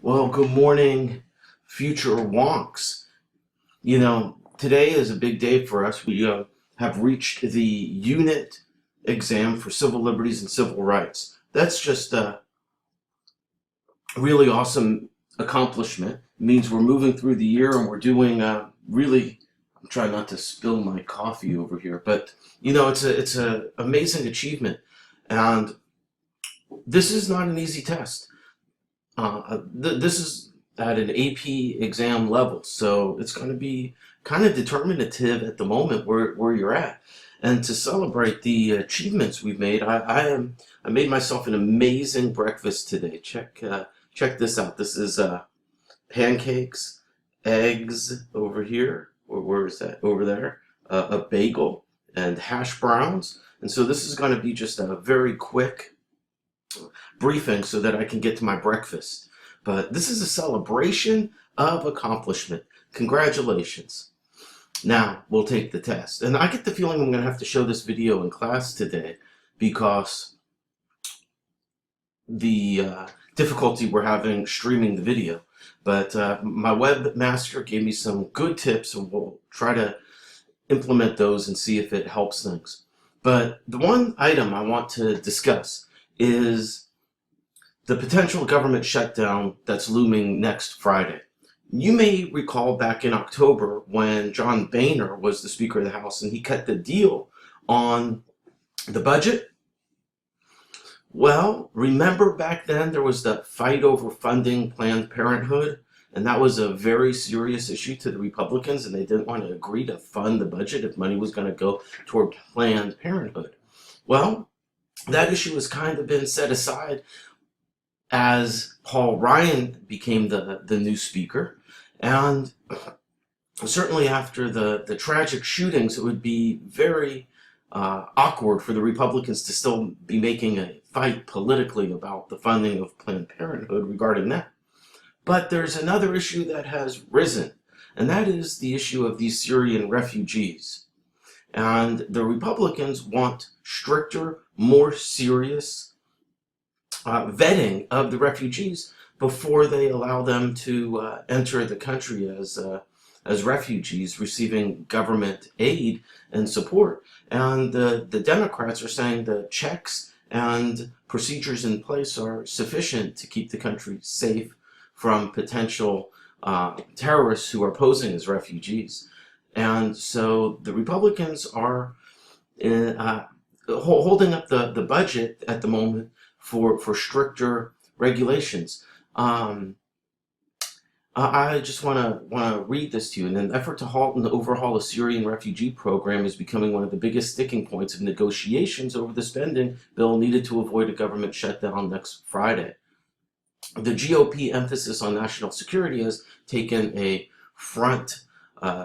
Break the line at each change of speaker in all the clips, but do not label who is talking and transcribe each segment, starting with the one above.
Well, good morning, future wonks. Today is a big day for us. We have reached the unit exam for civil liberties and civil rights. That's just a really awesome accomplishment. It means we're moving through the year and we're doing really. I'm trying not to spill my coffee over here, but it's a amazing achievement, and this is not an easy test. This is at an AP exam level, so it's going to be kind of determinative at the moment where you're at. And to celebrate the achievements we've made, I made myself an amazing breakfast today. Check this out. This is pancakes, eggs over here. Where is that? Over there. A bagel and hash browns. And so this is going to be just a very quick briefing so that I can get to my breakfast. But this is a celebration of accomplishment. Congratulations. Now we'll take the test. And I get the feeling I'm going to have to show this video in class today because the difficulty we're having streaming the video. But my webmaster gave me some good tips, and we'll try to implement those and see if it helps things. But the one item I want to discuss is the potential government shutdown that's looming next Friday. You may recall back in October when John Boehner was the Speaker of the House and he cut the deal on the budget. Well, remember back then there was that fight over funding Planned Parenthood, and that was a very serious issue to the Republicans, and they didn't want to agree to fund the budget if money was going to go toward Planned Parenthood. Well, that issue has kind of been set aside as Paul Ryan became the new speaker. And certainly after the tragic shootings, it would be very awkward for the Republicans to still be making a fight politically about the funding of Planned Parenthood regarding that. But there's another issue that has risen, and that is the issue of these Syrian refugees. And the Republicans want stricter, more serious vetting of the refugees before they allow them to enter the country as refugees receiving government aid and support. And the Democrats are saying the checks and procedures in place are sufficient to keep the country safe from potential terrorists who are posing as refugees. And so the Republicans are holding up the budget at the moment for stricter regulations. I just want to read this to you. In an effort to halt and overhaul the Syrian refugee program is becoming one of the biggest sticking points of negotiations over the spending bill needed to avoid a government shutdown next Friday. The GOP emphasis on national security has taken a front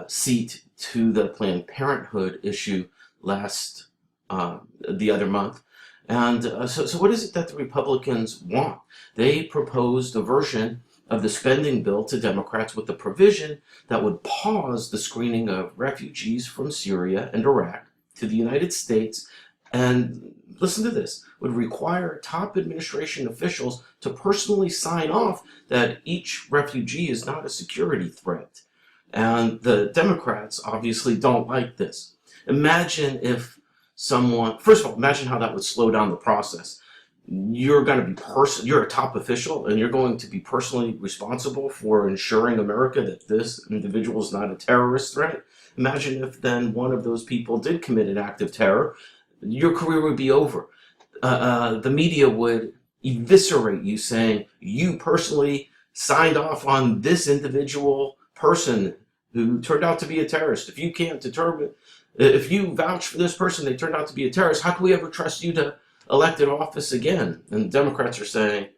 seat to the Planned Parenthood issue the other month. And so what is it that the Republicans want? They proposed a version of the spending bill to Democrats with the provision that would pause the screening of refugees from Syria and Iraq to the United States, and listen to this, would require top administration officials to personally sign off that each refugee is not a security threat. And the Democrats obviously don't like this. Imagine if first of all, imagine how that would slow down the process. You're going to be you're a top official, and you're going to be personally responsible for ensuring America that this individual is not a terrorist threat. Imagine if then one of those people did commit an act of terror. Your career would be over. The media would eviscerate you, saying you personally signed off on this individual person who turned out to be a terrorist. If you can't determine, if you vouch for this person, they turned out to be a terrorist, how can we ever trust you to elected office again? And Democrats are saying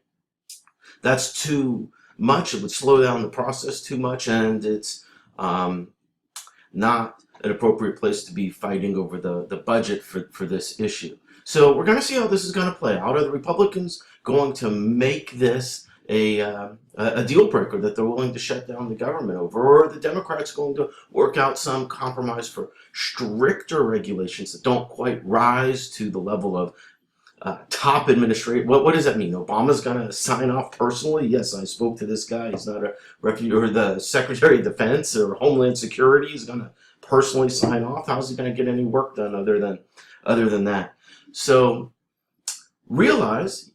that's too much. It would slow down the process too much, and it's not an appropriate place to be fighting over the budget for this issue. So we're going to see how this is going to play out. Are the Republicans going to make this a deal breaker that they're willing to shut down the government over, or are the Democrats going to work out some compromise for stricter regulations that don't quite rise to the level of top administrator. What does that mean? Obama's gonna sign off personally? Yes, I spoke to this guy. He's not a refugee, or the Secretary of Defense or Homeland Security is gonna personally sign off. How's he gonna get any work done other than that? So realize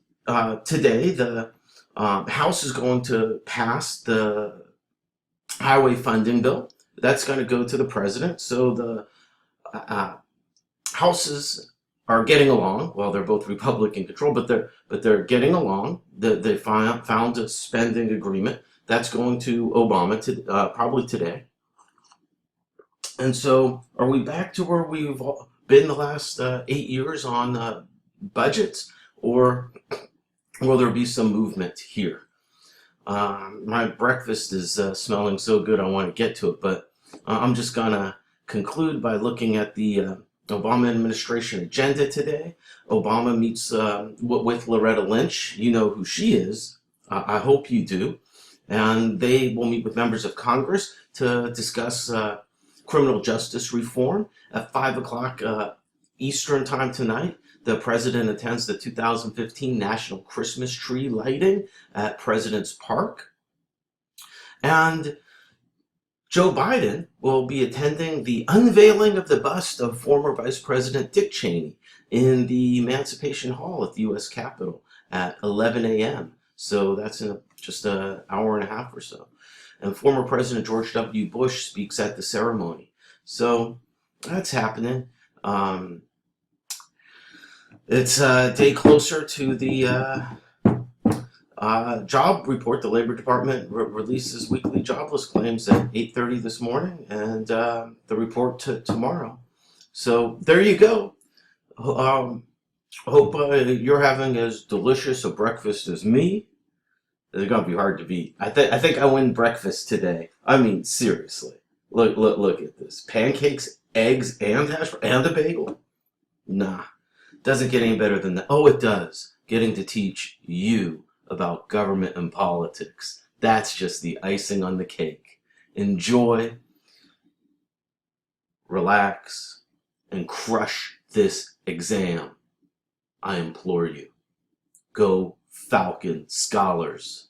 today the House is going to pass the highway funding bill. That's going to go to the president. So the houses are getting along. Well, they're both Republican controlled, but they're getting along. They found a spending agreement that's going to Obama probably today. And so, are we back to where we've been the last 8 years on budgets, or will there be some movement here? My breakfast is smelling so good, I want to get to it, but I'm just gonna conclude by looking at the Obama administration agenda today. Obama meets with Loretta Lynch. You know who she is. I hope you do. And they will meet with members of Congress to discuss criminal justice reform at 5 o'clock Eastern time tonight. The president attends the 2015 National Christmas Tree Lighting at President's Park. And Joe Biden will be attending the unveiling of the bust of former Vice President Dick Cheney in the Emancipation Hall at the U.S. Capitol at 11 a.m. So that's in just an hour and a half or so. And former President George W. Bush speaks at the ceremony. So that's happening. It's a day closer to the job report. The Labor Department releases weekly jobless claims at 8:30 this morning, and the report tomorrow. So there you go. Hope you're having as delicious a breakfast as me. It's gonna be hard to beat. I think I win breakfast today. I mean, seriously. Look at this: pancakes, eggs, and and a bagel. Nah. Doesn't get any better than that. Oh, it does. Getting to teach you about government and politics. That's just the icing on the cake. Enjoy, relax, and crush this exam. I implore you. Go Falcon Scholars.